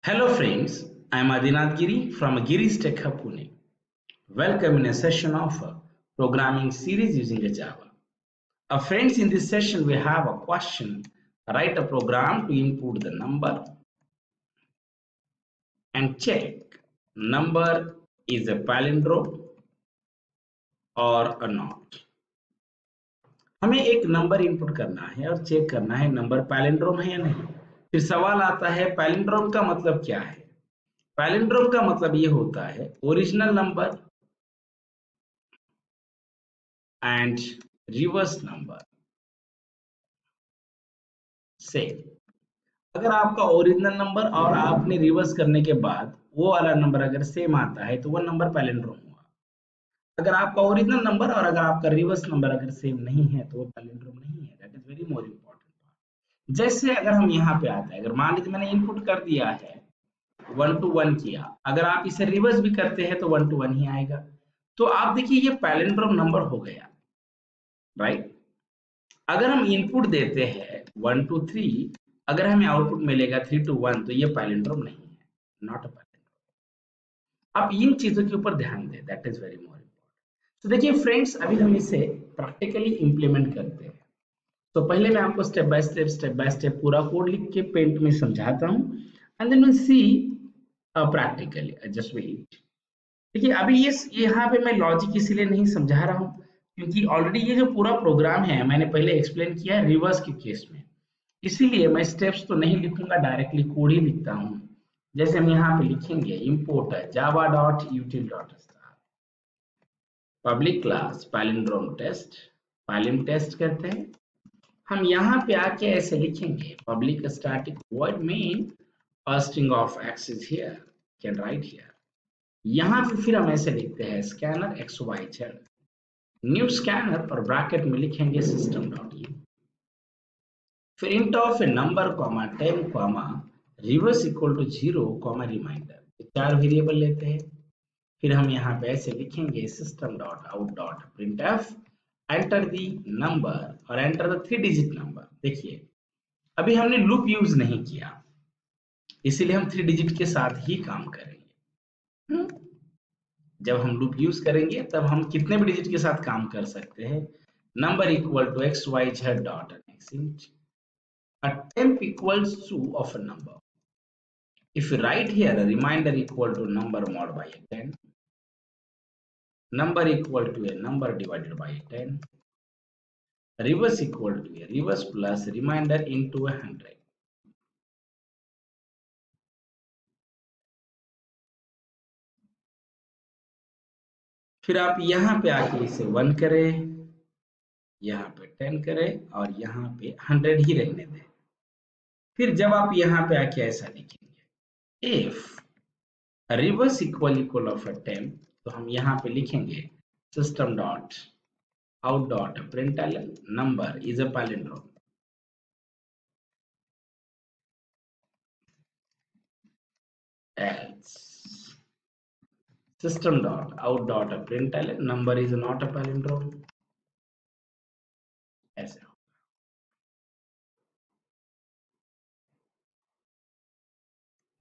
Hello friends, I am Adinath Giri from Giri's Tech Hub Pune. Welcome in a session of programming series using Java. Friends, in this session we have a question. Write a program to input the number and check number is a palindrome or not. हमें एक number input करना है और check करना है number palindrome है या नहीं। फिर सवाल आता है पैलिंड्रोम का मतलब क्या है। पैलिंड्रोम का मतलब ये होता है original number and reverse number same. अगर आपका ओरिजिनल नंबर और आपने रिवर्स करने के बाद वो वाला नंबर अगर सेम आता है तो वो नंबर पैलिंड्रोम हुआ। अगर आपका ओरिजिनल नंबर और अगर आपका रिवर्स नंबर अगर सेम नहीं है तो वो पैलिंड्रोम नहीं है। That is very more important part. जैसे अगर हम यहाँ पे आते हैं, अगर मान लीजिए मैंने इनपुट कर दिया है 1 to 1 किया, अगर आप इसे रिवर्स भी करते हैं तो 1 to 1 ही आएगा। तो आप देखिए ये पैलिंड्रोम नंबर हो गया, राइट। अगर हम इनपुट देते हैं 1 to 3, अगर हमें आउटपुट मिलेगा 3 to 1 तो ये पैलिंड्रोम नहीं है, नॉट अ पैलिंड्रोम। आप इन चीजों के ऊपर ध्यान दें, that is very more important. तो देखिए फ्रेंड्स, अभी हम इसे प्रैक्टिकली इंप्लीमेंट करते हैं। तो पहले मैं आपको स्टेप बाय स्टेप पूरा कोड लिख के पेंट में समझाता हूँ and then will see practically. Just wait. देखिए अभी ये यहाँ पे मैं लॉजिक इसीलिए नहीं समझा रहा हूँ क्योंकि ऑलरेडी ये जो पूरा प्रोग्राम है मैंने पहले एक्सप्लेन किया है रिवर्स के केस में, इसीलिए मैं स्टेप्स तो नहीं लिखूंगा, डायरेक्टली कोड ही लिखता हूँ। जैसे हम यहाँ पे लिखेंगे import Java dot util dot public class palindrome test, पैलिम टेस्ट करते हैं। हम यहाँ पे आके ऐसे लिखेंगे public static void main string of X is here, can write here. यहाँ पे फिर हम ऐसे लिखते हैं scanner X Y Z, new scanner और ब्रैकेट में लिखेंगे सिस्टम डॉट यू, फिर int of A number comma 10 comma reverse equal to 0 comma reminder. 4 variable लेते हैं। फिर हम यहाँ पे ऐसे लिखेंगे system dot out dot print F, enter the number और एंटर द 3 डिजिट नंबर। देखिए अभी हमने लूप यूज नहीं किया, इसीलिए हम 3 डिजिट के साथ ही काम करेंगे। जब हम लूप यूज करेंगे तब हम कितने भी डिजिट के साथ काम कर सकते हैं। Number equal to X Y Z dot next int a temp equals to of a number. If you write here a reminder equal to number mod by 10, number equal to a number divided by 10, reverse equal to a reverse plus reminder into 100. फिर आप यहाँ पे आके इसे 1 करें, यहाँ पे 10 करें और यहाँ पे 100 ही रहने दें। फिर जब आप यहाँ पे आके ऐसा लिखेंगे if reverse equal of a temp, तो हम यहाँ पे लिखेंगे system dot out dot println number is a palindrome, else system dot out dot println number is not a palindrome। ऐसे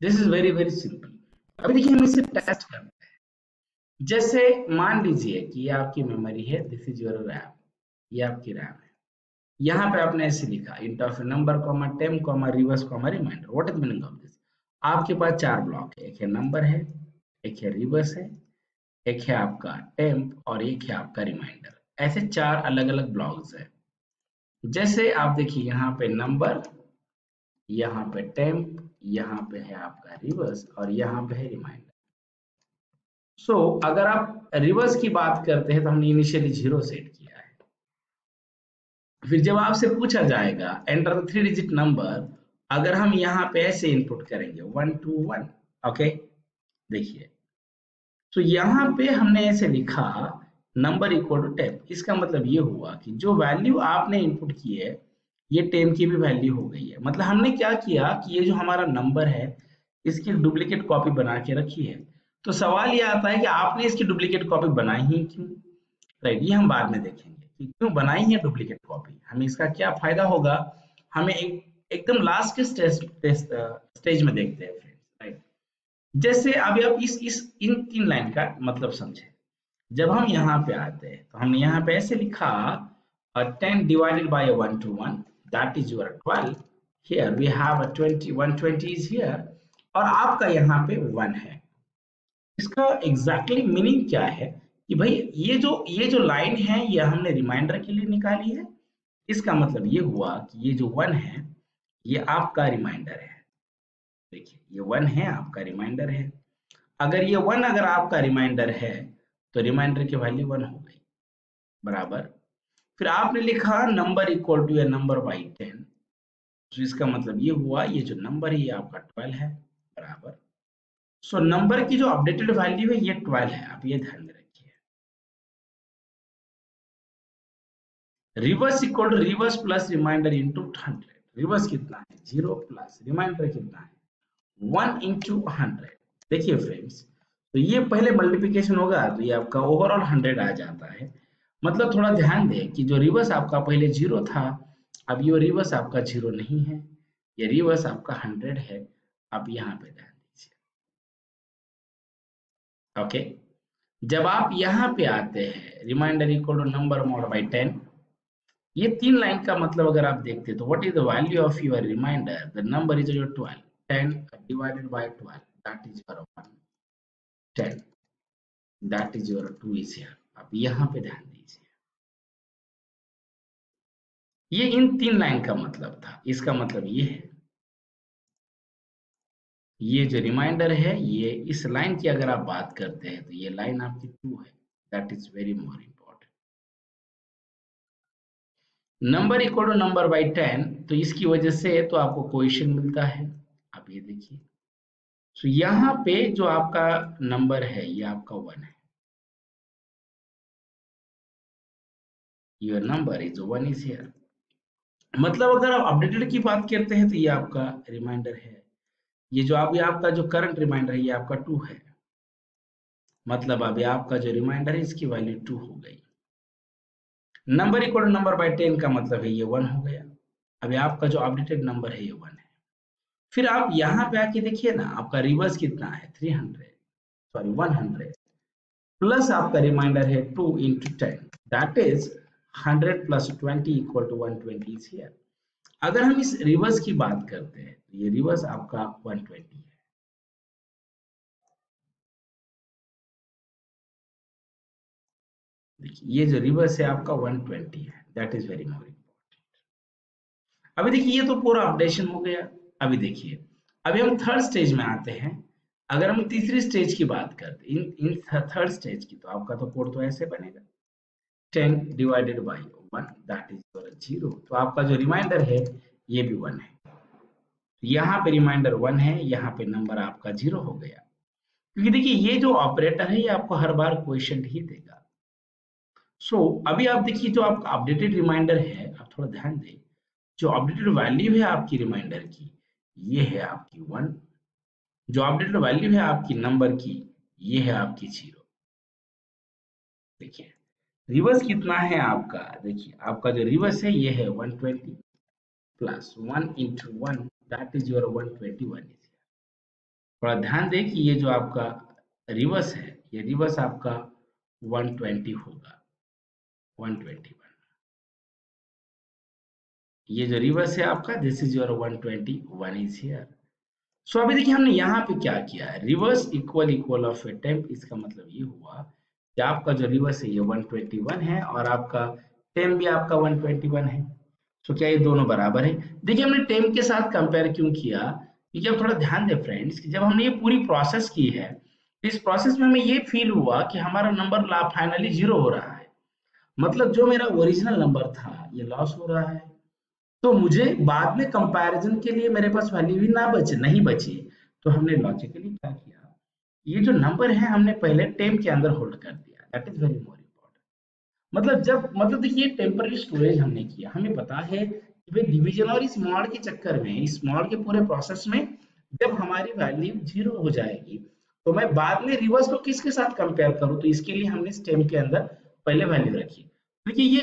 this is very very simple. अभी देखिए हम इसे टेस्ट करते हैं। जैसे मान लीजिए कि ये आपकी मेमोरी है, दिस इज योर रैम, ये आपकी रैम है। यहाँ पे आपने ऐसे लिखा int of number comma temp comma reverse comma remainder. What is the meaning of this? आपके पास 4 ब्लॉक है, एक है नंबर है, एक है रिवर्स है, एक है आपका टेम्प और एक है आपका रिमाइंडर। ऐसे 4 अलग अलग ब्लॉक्स है। जैसे आप देखिए यहाँ पे नंबर, यहाँ पे टेम्प, यहाँ पे है आपका रिवर्स और यहाँ पे है रिमाइंडर। सो अगर आप रिवर्स की बात करते हैं तो हमने इनिशियली 0 सेट किया है। फिर जब आपसे पूछा जाएगा एंटर द 3 डिजिट नंबर, अगर हम यहाँ पे ऐसे इनपुट करेंगे 1 to 1, ओके देखिए तो यहाँ पे हमने ऐसे लिखा नंबर इक्वल टू 10। इसका मतलब ये हुआ कि जो वैल्यू आपने इनपुट की है ये 10 की भी वैल्यू हो गई है। मतलब हमने क्या किया कि ये जो हमारा नंबर है इसकी डुप्लीकेट कॉपी बना के रखी है। तो सवाल ये आता है कि आपने इसकी डुप्लीकेट कॉपी बनाई ही क्यों, राइट। ये हम बाद में देखेंगे कि क्यों बनाई है डुप्लीकेट कॉपी, हमें इसका क्या फायदा होगा, हमें एकदम लास्ट के स्टेज में देखते हैं फ्रेंड्स, राइट। जैसे अभी आप इस इन 3 लाइन का मतलब समझे। जब हम यहाँ पे आते हैं तो हमने यहाँ पे ऐसे लिखा 10 divided by 1 to 1, that is your 12. Here we have a 20, 120 is here, और आपका यहाँ पे 1 है। इसका एग्जैक्टली मीनिंग क्या है कि भाई ये जो लाइन है ये हमने रिमाइंडर के लिए निकाली है। इसका मतलब ये हुआ कि ये जो 1 है ये आपका रिमाइंडर है। देखिए ये 1 है आपका रिमाइंडर है। अगर ये 1 अगर आपका रिमाइंडर है तो रिमाइंडर की वैल्यू 1 हो गई बराबर। फिर आपने लिखा number equal to a number by 10, तो इसका मतलब ये हुआ ये जो नंबर है ये आपका 12 है बराबर। सो नंबर की जो अपडेटेड वैल्यू है ये 12 है, आप ये ध्यान में रखिए। Reverse equal to reverse plus remainder into 100। Reverse कितना है 0 प्लस रिमाइंडर कितना है 1 इंटू 100। देखिए फ्रेंड्स, तो ये पहले मल्टीप्लिकेशन होगा तो ये आपका ओवरऑल 100 आ जाता है। मतलब थोड़ा ध्यान दें कि जो रिवर्स आपका पहले 0 था, अब ये रिवर्स आपका 0 नहीं है, ये रिवर्स आपका 100 है। आप यहाँ पे ध्यान दीजिए। ओके, जब आप यहाँ पे आते हैं remainder equal to number mod by 10, ये 3 लाइन का मतलब अगर आप देखते हैं तो what is the value of your remainder, the number is your 12, 10 divided by 12, that is your 1, 10 that is your 2 is here. आप यहाँ पे ध्यान दीजिए, ये इन 3 लाइन का मतलब था। इसका मतलब ये है, ये जो रिमाइंडर है ये इस लाइन की अगर आप बात करते हैं तो ये लाइन आपकी 2 है, that is very more important. Number equal to number by 10, तो इसकी वजह से तो आपको कोएफिशिएंट मिलता है। आप ये देखिए, तो यहाँ पे जो आपका नंबर है ये आपका 1 है, your number is 1 is here. मतलब अगर आप अपडेटेड की बात करते हैं तो ये आपका रिमाइंडर है। ये जो अभी आपका जो करंट रिमाइंडर है ये आपका 2 है। मतलब अभी आपका जो रिमाइंडर है इसकी वैल्यू 2 हो गई। Number equal to number by 10 का मतलब है ये 1 हो गया। अभी आपका जो अपडेटेड नंबर है ये 1 है। फिर आप यहाँ पे आके देखिए ना, आपका रिवर्स कितना है 300, सॉरी 100, प्लस आपका रिमाइंडर है 2 into 10, that is 100 plus 20 equal to 120 is here. अगर हम इस रिवर्स की बात करते हैं तो ये रिवर्स आपका 120 है। देखिए ये जो रिवर्स है आपका 120 है, that is very more important. अभी देखिए ये तो पूरा अपडेशन हो गया। अभी देखिए, अभी हम थर्ड स्टेज में आते हैं। अगर हम तीसरी स्टेज की बात करते हैं, इन थर्ड स्टेज की, तो आपका तो कोड तो ऐसे बनेगा 10 डिवाइडेड बाई 1, दैट इज 0। तो आपका जो रिमाइंडर है ये भी 1 है। यहाँ पे रिमाइंडर 1 है, यहाँ पे नंबर आपका 0 हो गया। क्योंकि देखिए ये जो ऑपरेटर है ये आपको हर बार क्वेश्चन ही देगा। सो अभी आप देखिए जो आपका अपडेटेड रिमाइंडर है, आप थोड़ा ध्यान दें, जो अपडेटेड वैल्यू है आपकी रिमाइंडर की ये है आपकी 1, जो अपडेटेड वैल्यू है आपकी नंबर की ये है आपकी 0। देखिए रिवर्स कितना है आपका, देखिए आपका जो रिवर्स है ये है 120 plus 1 into 1, that is your 121। थोड़ा ध्यान दें कि ये जो आपका रिवर्स है ये रिवर्स आपका 120 होगा, 121। ये जो रिवर्स है आपका this is your 121 is here. So अभी देखिए हमने यहाँ पे क्या किया है, reverse equal equal of A temp. इसका मतलब ये हुआ कि आपका जो रिवर्स है ये 121 है और आपका टेम्प भी आपका 121 है। तो क्या ये दोनों बराबर है। देखिए हमने टेम्प के साथ कंपेयर क्यों किया, क्योंकि अब थोड़ा ध्यान दें फ्रेंड्स कि जब हमने ये पूरी प्रोसेस की है, इस प्रोसेस में हमें ये फील हुआ कि हमारा नंबर फाइनली 0 हो रहा है। मतलब जो मेरा ओरिजिनल नंबर था ये लॉस हो रहा है। तो मुझे बाद में कंपैरिजन के लिए मेरे पास वैल्यू भी नहीं बची। तो हमने लॉजिकली क्या किया, ये जो नंबर है हमने पहले टेम के अंदर होल्ड कर दिया, that is very more important. मतलब देखिए टेम्पररी स्टोरेज हमने किया। हमें पता है कि भाई डिवीजन और इस मॉड के चक्कर में, इस मॉड के पूरे प्रोसेस में जब हमारी वैल्यू 0 हो जाएगी तो मैं बाद में रिवर्स को किसके साथ कंपेयर करूं, तो इसके लिए हमने इस टेम के अंदर पहले वैल्यू रखी। देखिए ये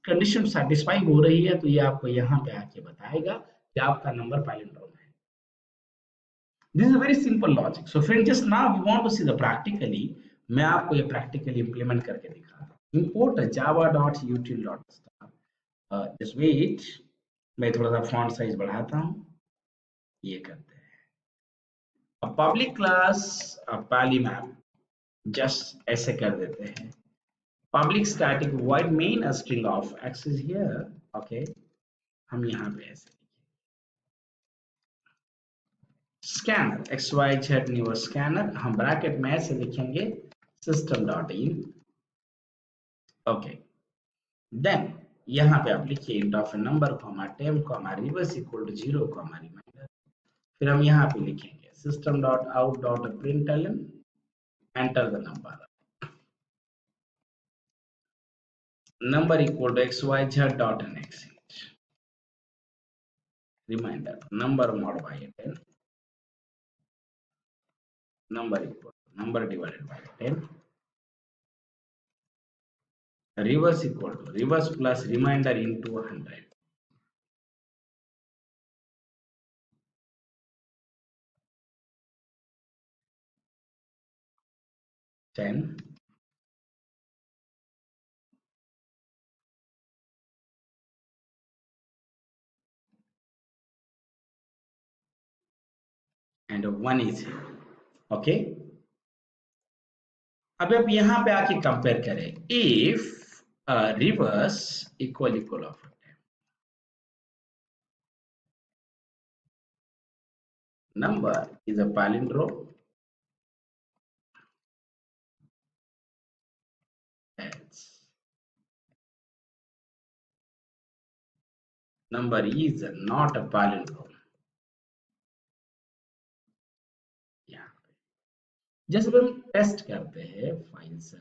कंडीशन सेटिस्फाई हो रही है तो ये आपको यहाँ पे आके बताएगा कि आपका नंबर पैलिंड्रोम है। This is a very simple logic. So friend, just now we want to see the practically. मैं आपको ये practically implement करके दिखा रहा हूँ. Import java.util.star. Just wait. मैं थोड़ा सा font size बढ़ाता हूँ. ये करते हैं. A public class polymap. Just ऐसे कर देते हैं. Public static void main string of x is here. Okay. हम यहाँ पे ऐसे स्कैनर XYZ न्यू स्कैनर हम ब्रैकेट में ऐसे लिखेंगे system.in. ओके, देन यहाँ पे आप लिखिए int of a number comma temp comma reverse equal to 0 comma reminder. फिर हम यहाँ पे लिखेंगे system.out.println enter the number equal to xyz.next reminder number mod by 10 number equal to number divided by 10 reverse equal to reverse plus reminder into 100. And 1 is here. Okay. अब आप यहाँ पे आके कंपेयर करें if reverse equal of number is a palindrome number is not a palindrome. यहाँ पे जैसे हम टेस्ट करते हैं फाइल से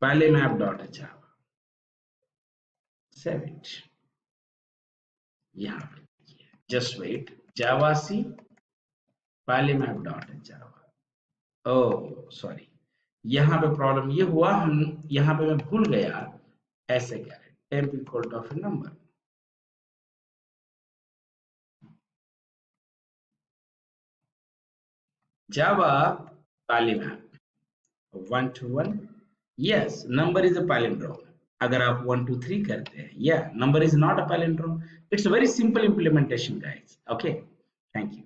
पहले map.java save it. यहाँ पे just wait java c पहले map.java. oh sorry, यहाँ पे प्रॉब्लम ये हुआ, हम यहाँ पे मैं भूल गया ऐसे कह रहे temp equal to a number. Java palindrome 1 to 1. Yes, number is a palindrome. अगर आप 1 2 3 करते हैं, yeah, number is not a palindrome. It's a very simple implementation, guys. Okay, thank you.